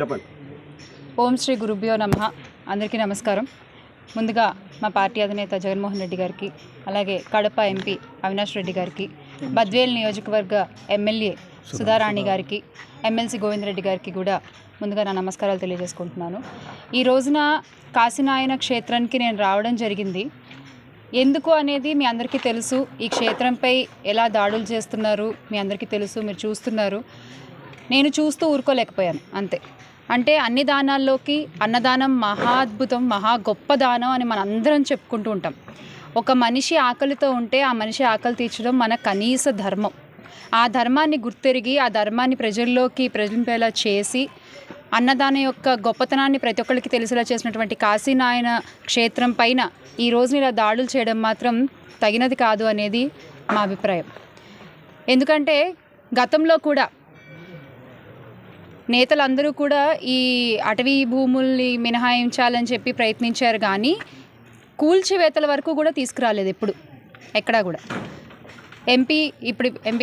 చెప్పండి. ఓం శ్రీ గురుభ్యో నమః. అందరికీ నమస్కారం. ముందుగా మా పార్టీ అధినేత జగన్మోహన్ రెడ్డి గారికి, అలాగే కడప ఎంపీ అవినాష్ రెడ్డి గారికి, బద్వేల్ నియోజకవర్గ ఎమ్మెల్యే సుధారాణి గారికి, ఎమ్మెల్సీ గోవిందరెడ్డి గారికి కూడా ముందుగా నా నమస్కారాలు తెలియజేసుకుంటున్నాను. ఈ రోజున కాశీనాయన క్షేత్రానికి నేను రావడం జరిగింది. ఎందుకు అనేది మీ అందరికీ తెలుసు. ఈ క్షేత్రంపై ఎలా దాడులు చేస్తున్నారు మీ అందరికీ తెలుసు, మీరు చూస్తున్నారు. నేను చూస్తూ ఊరుకోలేకపోయాను అంతే. అంటే అన్ని దానాల్లోకి అన్నదానం మహా అద్భుతం, మహా గొప్ప దానం అని మనం అందరం చెప్పుకుంటూ ఉంటాం. ఒక మనిషి ఆకలితో ఉంటే ఆ మనిషి ఆకలి తీర్చడం మన కనీస ధర్మం. ఆ ధర్మాన్ని గుర్తెరిగి ఆ ధర్మాన్ని ప్రజల్లోకి ప్రజలింపేలా చేసి అన్నదానం యొక్క గొప్పతనాన్ని ప్రతి ఒక్కరికి తెలిసేలా చేసినటువంటి కాశీనాయన క్షేత్రం పైన ఈ రోజున ఇలా దాడులు చేయడం మాత్రం తగినది కాదు అనేది మా అభిప్రాయం. ఎందుకంటే గతంలో కూడా నేతలందరూ కూడా ఈ అటవీ భూముల్ని మినహాయించాలని చెప్పి ప్రయత్నించారు, కానీ కూల్చివేతల వరకు కూడా తీసుకురాలేదు ఎక్కడా కూడా. ఎంపీ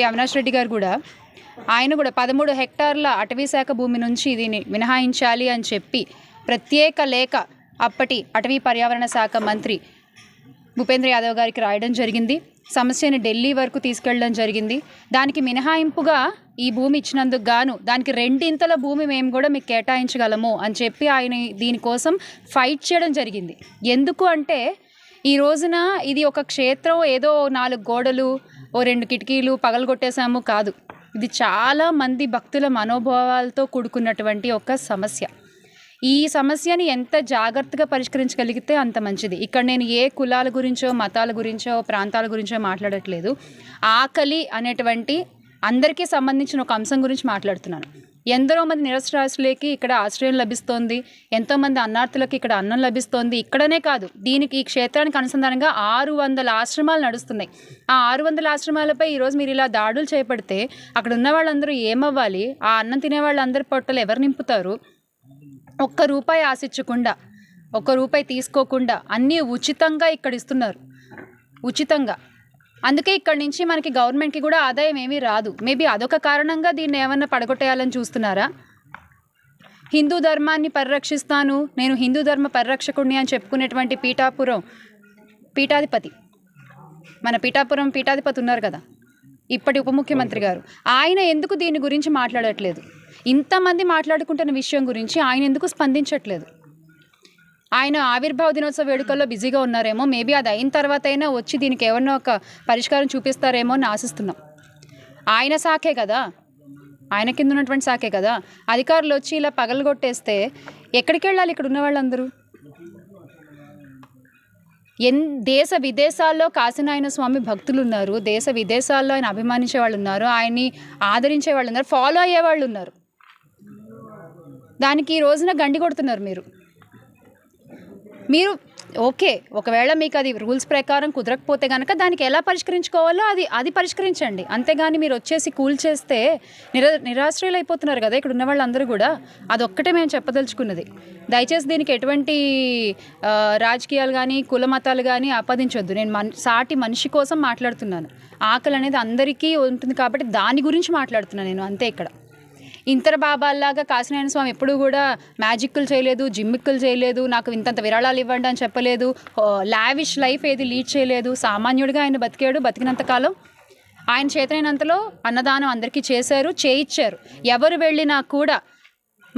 అవినాష్ రెడ్డి గారు కూడా ఆయన కూడా 13 హెక్టార్ల అటవీ శాఖ భూమి నుంచి దీన్ని మినహాయించాలి అని చెప్పి ప్రత్యేక లేఖ అప్పటి అటవీ పర్యావరణ శాఖ మంత్రి భూపేంద్ర యాదవ్ గారికి రాయడం జరిగింది. సమస్యని ఢిల్లీ వరకు తీసుకెళ్ళడం జరిగింది. దానికి మినహాయింపుగా ఈ భూమి ఇచ్చినందుకు గాను దానికి 2 భూమి మేము కూడా మీకు కేటాయించగలము అని చెప్పి ఆయన దీనికోసం ఫైట్ చేయడం జరిగింది. ఎందుకు అంటే ఈ రోజున ఇది ఒక క్షేత్రం, ఏదో 4 గోడలు, 2 కిటికీలు పగలగొట్టేశాము కాదు. ఇది చాలా మంది భక్తుల మనోభావాలతో కూడుకున్నటువంటి ఒక సమస్య. ఈ సమస్యని ఎంత జాగ్రత్తగా పరిష్కరించగలిగితే అంత మంచిది. ఇక్కడ నేను ఏ కులాల గురించో, మతాల గురించో, ప్రాంతాల గురించో మాట్లాడట్లేదు. ఆకలి అనేటువంటి అందరికీ సంబంధించిన ఒక అంశం గురించి మాట్లాడుతున్నాను. ఎందరో మంది నిరక్షరాస్యులకి ఇక్కడ ఆశ్రయం లభిస్తోంది, ఎంతోమంది అన్నార్థులకి ఇక్కడ అన్నం లభిస్తోంది. ఇక్కడనే కాదు, దీనికి ఈ క్షేత్రానికి అనుసంధానంగా 600 ఆశ్రమాలు నడుస్తున్నాయి. ఆ 600 ఆశ్రమాలపై ఈరోజు మీరు ఇలా దాడులు చేపడితే అక్కడ ఉన్న వాళ్ళందరూ ఏమవ్వాలి? ఆ అన్నం తినే వాళ్ళందరి పొట్టలు ఎవరు నింపుతారు? ₹1 ఆశించకుండా, ₹1 తీసుకోకుండా అన్నీ ఉచితంగా ఇక్కడ ఇస్తున్నారు, ఉచితంగా. అందుకే ఇక్కడి నుంచి మనకి గవర్నమెంట్కి కూడా ఆదాయం ఏమీ రాదు. మేబీ అదొక కారణంగా దీన్ని ఏమన్నా పడగొట్టేయాలని చూస్తున్నారా? హిందూ ధర్మాన్ని పరిరక్షిస్తాను, నేను హిందూ ధర్మ పరిరక్షకుడిని అని చెప్పుకునేటువంటి పీఠాధిపతి, మన పీఠాధిపతి ఉన్నారు కదా, ఇప్పటి ఉప ముఖ్యమంత్రి గారు, ఆయన ఎందుకు దీని గురించి మాట్లాడట్లేదు? ఇంతమంది మాట్లాడుకుంటున్న విషయం గురించి ఆయన ఎందుకు స్పందించట్లేదు? ఆయన ఆవిర్భావ దినోత్సవ వేడుకల్లో బిజీగా ఉన్నారేమో. మేబీ అది అయిన తర్వాత అయినా వచ్చి దీనికి ఏమన్నా ఒక పరిష్కారం చూపిస్తారేమో అని ఆశిస్తున్నాం. ఆయన శాఖే కదా, ఆయన కింద ఉన్నటువంటి శాఖే కదా. అధికారులు వచ్చి ఇలా పగలగొట్టేస్తే ఎక్కడికి వెళ్ళాలి ఇక్కడ ఉన్న వాళ్ళందరూ? దేశ విదేశాల్లో కాశీనాయన స్వామి భక్తులు ఉన్నారు, దేశ విదేశాల్లో ఆయన అభిమానించే వాళ్ళు ఉన్నారు, ఆయన్ని ఆదరించే వాళ్ళు ఉన్నారు, ఫాలో అయ్యే వాళ్ళు ఉన్నారు. దానికి ఈ రోజున గండి కొడుతున్నారు మీరు. ఓకే, ఒకవేళ మీకు అది రూల్స్ ప్రకారం కుదరకపోతే కనుక దానికి ఎలా పరిష్కరించుకోవాలో అది పరిష్కరించండి. అంతేగాని మీరు వచ్చేసి కూల్చేస్తే నిరాశ్రయులు అయిపోతున్నారు కదా ఇక్కడ ఉన్న వాళ్ళందరూ కూడా. అదొక్కటే మేము చెప్పదలుచుకున్నది. దయచేసి దీనికి ఎటువంటి రాజకీయాలు కానీ కుల మతాలు కానీ ఆపాదించొద్దు. నేను సాటి మనిషి కోసం మాట్లాడుతున్నాను. ఆకలి అనేది అందరికీ ఉంటుంది కాబట్టి దాని గురించి మాట్లాడుతున్నాను నేను, అంతే. ఇక్కడ ఇంతర బాబాల్లాగా కాశీనాయన స్వామి ఎప్పుడూ కూడా మ్యాజిక్లు చేయలేదు, జిమ్మిక్కులు చేయలేదు, నాకు ఇంతంత విరాళాలు ఇవ్వండి అని చెప్పలేదు, లావిష్ లైఫ్ ఏది లీడ్ చేయలేదు. సామాన్యుడిగా ఆయన బతికాడు. బతికినంతకాలం ఆయన చేతనైనంతలో అన్నదానం అందరికీ చేయించారు. ఎవరు వెళ్ళినా కూడా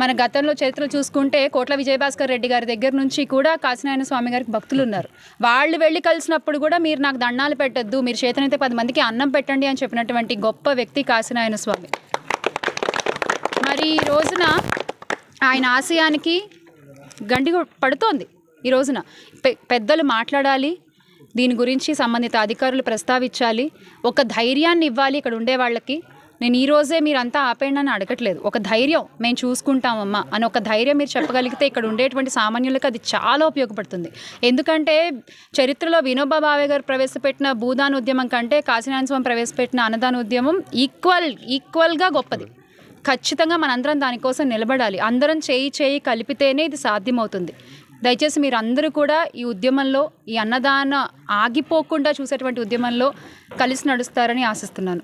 మన గతంలో చరిత్రలు చూసుకుంటే కోట్ల విజయభాస్కర్ రెడ్డి గారి దగ్గర నుంచి కూడా కాశీనాయన స్వామి గారికి భక్తులు ఉన్నారు. వాళ్ళు వెళ్ళి కలిసినప్పుడు కూడా మీరు నాకు దండాలు పెట్టద్దు, మీరు చేతనైతే 10 మందికి అన్నం పెట్టండి అని చెప్పినటువంటి గొప్ప వ్యక్తి కాశీనాయన స్వామి. మరి ఈ రోజున ఆయన ఆశయానికి గండి పడుతోంది. ఈ రోజున పెద్దలు మాట్లాడాలి, దీని గురించి సంబంధిత అధికారులు ప్రస్తావించాలి, ఒక ధైర్యాన్ని ఇవ్వాలి ఇక్కడ ఉండే వాళ్ళకి. నేను ఈరోజే మీరంతా ఆపేయండి అని అడగట్లేదు. ఒక ధైర్యం, మేము చూసుకుంటామమ్మా అని ఒక ధైర్యం మీరు చెప్పగలిగితే ఇక్కడ ఉండేటువంటి సామాన్యులకు అది చాలా ఉపయోగపడుతుంది. ఎందుకంటే చరిత్రలో వినోబా భావే గారు ప్రవేశపెట్టిన భూదాన ఉద్యమం కంటే కాశీనాయన స్వామి ప్రవేశపెట్టిన అన్నదాన ఉద్యమం ఈక్వల్గా గొప్పది. ఖచ్చితంగా మనందరం దానికోసం నిలబడాలి. అందరం చేయి కలిపితేనే ఇది సాధ్యమవుతుంది. దయచేసి మీరు అందరూ కూడా ఈ ఉద్యమంలో, ఈ అన్నదాన ఆగిపోకుండా చూసేటువంటి ఉద్యమంలో కలిసి నడుస్తారని ఆశిస్తున్నాను.